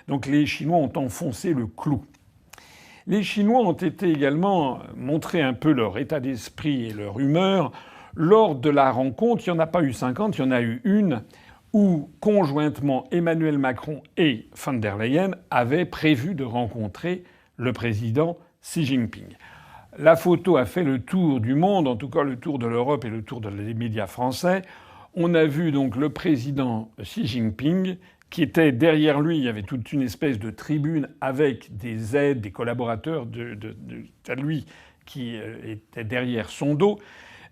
Donc les Chinois ont enfoncé le clou. Les Chinois ont été également montré un peu leur état d'esprit et leur humeur lors de la rencontre. Il n'y en a pas eu 50, il y en a eu une où conjointement Emmanuel Macron et von der Leyen avaient prévu de rencontrer le président Xi Jinping. La photo a fait le tour du monde, en tout cas le tour de l'Europe et le tour des médias français. On a vu donc le président Xi Jinping qui était derrière lui. Il y avait toute une espèce de tribune avec des aides, des collaborateurs à lui qui étaient derrière son dos.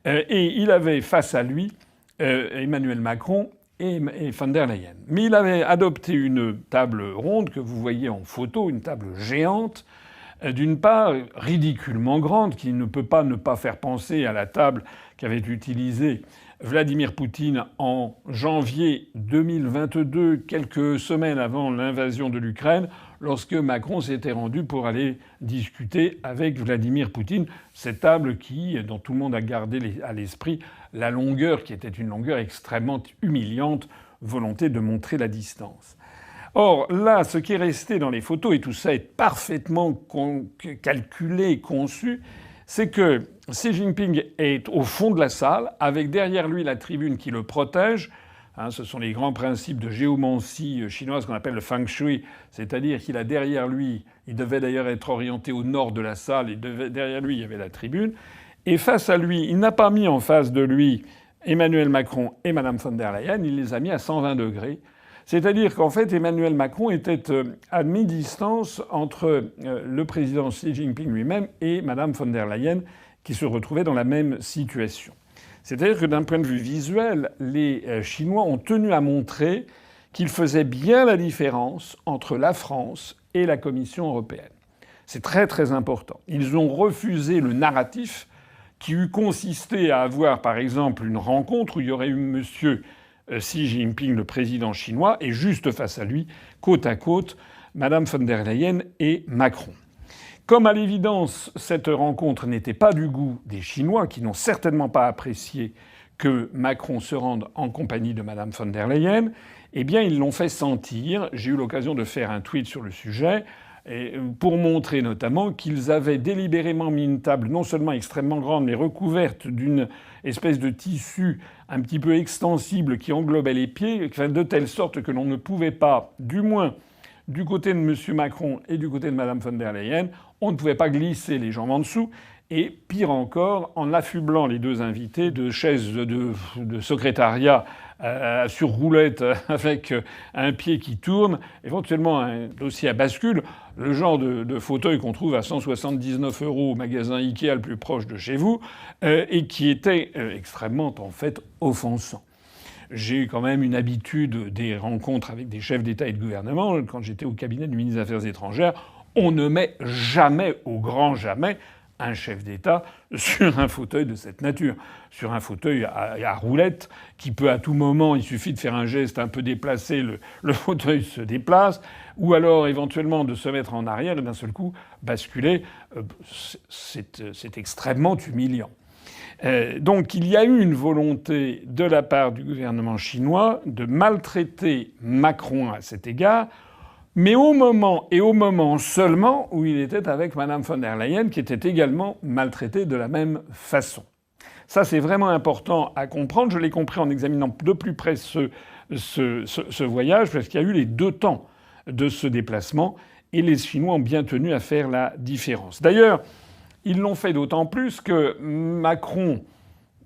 Et il avait face à lui Emmanuel Macron et von der Leyen. Mais il avait adopté une table ronde que vous voyez en photo, une table géante, d'une part ridiculement grande, qui ne peut pas ne pas faire penser à la table qu'avait utilisée Vladimir Poutine en janvier 2022, quelques semaines avant l'invasion de l'Ukraine, lorsque Macron s'était rendu pour aller discuter avec Vladimir Poutine. Cette table dont tout le monde a gardé à l'esprit la longueur, qui était une longueur extrêmement humiliante, volonté de montrer la distance. Or, là, ce qui est resté dans les photos, et tout ça est parfaitement calculé, conçu, c'est que Xi Jinping est au fond de la salle, avec derrière lui la tribune qui le protège. Ce sont les grands principes de géomancie chinoise qu'on appelle le feng shui, c'est-à-dire qu'il a derrière lui, il devait d'ailleurs être orienté au nord de la salle, et derrière lui il y avait la tribune. Et face à lui, il n'a pas mis en face de lui Emmanuel Macron et Madame von der Leyen, il les a mis à 120 degrés. C'est-à-dire qu'en fait, Emmanuel Macron était à mi-distance entre le président Xi Jinping lui-même et Madame von der Leyen, qui se retrouvaient dans la même situation. C'est-à-dire que d'un point de vue visuel, les Chinois ont tenu à montrer qu'ils faisaient bien la différence entre la France et la Commission européenne. C'est très très important. Ils ont refusé le narratif qui eût consisté à avoir, par exemple, une rencontre où il y aurait eu monsieur Xi Jinping, le président chinois, et juste face à lui, côte à côte, Madame von der Leyen et Macron. Comme à l'évidence, cette rencontre n'était pas du goût des Chinois, qui n'ont certainement pas apprécié que Macron se rende en compagnie de Madame von der Leyen, eh bien, ils l'ont fait sentir. J'ai eu l'occasion de faire un tweet sur le sujet, pour montrer notamment qu'ils avaient délibérément mis une table non seulement extrêmement grande, mais recouverte d'une espèce de tissu un petit peu extensible qui englobait les pieds, de telle sorte que l'on ne pouvait pas, du moins du côté de M. Macron et du côté de Mme von der Leyen, on ne pouvait pas glisser les jambes en dessous. Et pire encore, en affublant les deux invités de chaises de secrétariat sur roulette avec un pied qui tourne, éventuellement un dossier à bascule, le genre de fauteuil qu'on trouve à 179 € au magasin Ikea le plus proche de chez vous, et qui était extrêmement en fait offensant. J'ai eu quand même une habitude des rencontres avec des chefs d'État et de gouvernement. Quand j'étais au cabinet du ministre des Affaires étrangères, on ne met jamais, au grand jamais, un chef d'État sur un fauteuil de cette nature, sur un fauteuil à roulette qui peut à tout moment, il suffit de faire un geste un peu déplacé, le fauteuil se déplace, ou alors éventuellement de se mettre en arrière et d'un seul coup basculer. C'est extrêmement humiliant. Donc il y a eu une volonté de la part du gouvernement chinois de maltraiter Macron à cet égard, mais au moment seulement où il était avec Madame von der Leyen, qui était également maltraitée de la même façon. Ça, c'est vraiment important à comprendre. Je l'ai compris en examinant de plus près ce voyage, parce qu'il y a eu les deux temps de ce déplacement, et les Chinois ont bien tenu à faire la différence. D'ailleurs, ils l'ont fait d'autant plus que Macron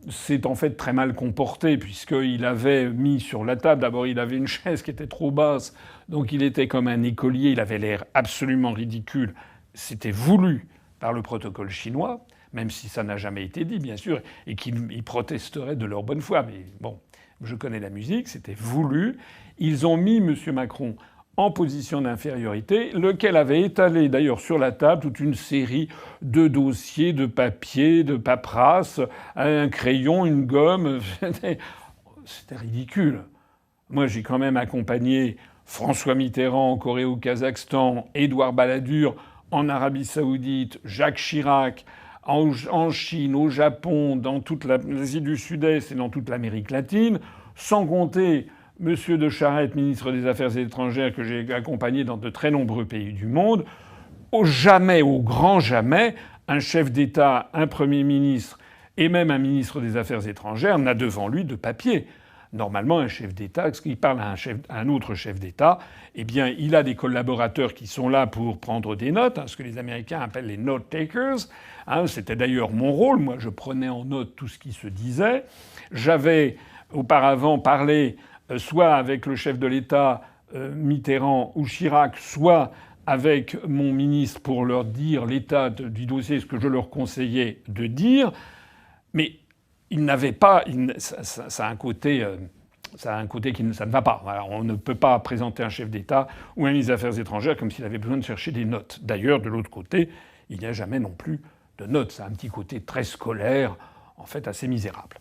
s'est en fait très mal comporté, puisqu'il avait mis sur la table, d'abord il avait une chaise qui était trop basse, donc il était comme un écolier, il avait l'air absolument ridicule. C'était voulu par le protocole chinois, même si ça n'a jamais été dit, bien sûr, et qu'ils protesteraient de leur bonne foi. Mais bon, je connais la musique, c'était voulu. Ils ont mis M. Macron en position d'infériorité, lequel avait étalé d'ailleurs sur la table toute une série de dossiers, de papiers, de paperasses, un crayon, une gomme. C'était ridicule. Moi, j'ai quand même accompagné François Mitterrand en Corée, au Kazakhstan, Édouard Balladur en Arabie Saoudite, Jacques Chirac en Chine, au Japon, dans toute l'Asie du Sud-Est et dans toute l'Amérique latine, sans compter Monsieur de Charette, ministre des Affaires étrangères, que j'ai accompagné dans de très nombreux pays du monde. Jamais, au grand jamais, un chef d'État, un Premier ministre et même un ministre des Affaires étrangères n'a devant lui de papier. Normalement, un chef d'État, lorsqu'il parle à un autre chef d'État, eh bien, il a des collaborateurs qui sont là pour prendre des notes, ce que les Américains appellent les note takers. C'était d'ailleurs mon rôle. Moi, je prenais en note tout ce qui se disait. J'avais auparavant parlé soit avec le chef de l'État Mitterrand ou Chirac, soit avec mon ministre pour leur dire l'état du dossier, ce que je leur conseillais de dire. Mais il n'avait pas. Ça a un côté qui ça ne va pas. Voilà, on ne peut pas présenter un chef d'État ou un ministre des Affaires étrangères comme s'il avait besoin de chercher des notes. D'ailleurs, de l'autre côté, il n'y a jamais non plus de notes. Ça a un petit côté très scolaire, en fait assez misérable.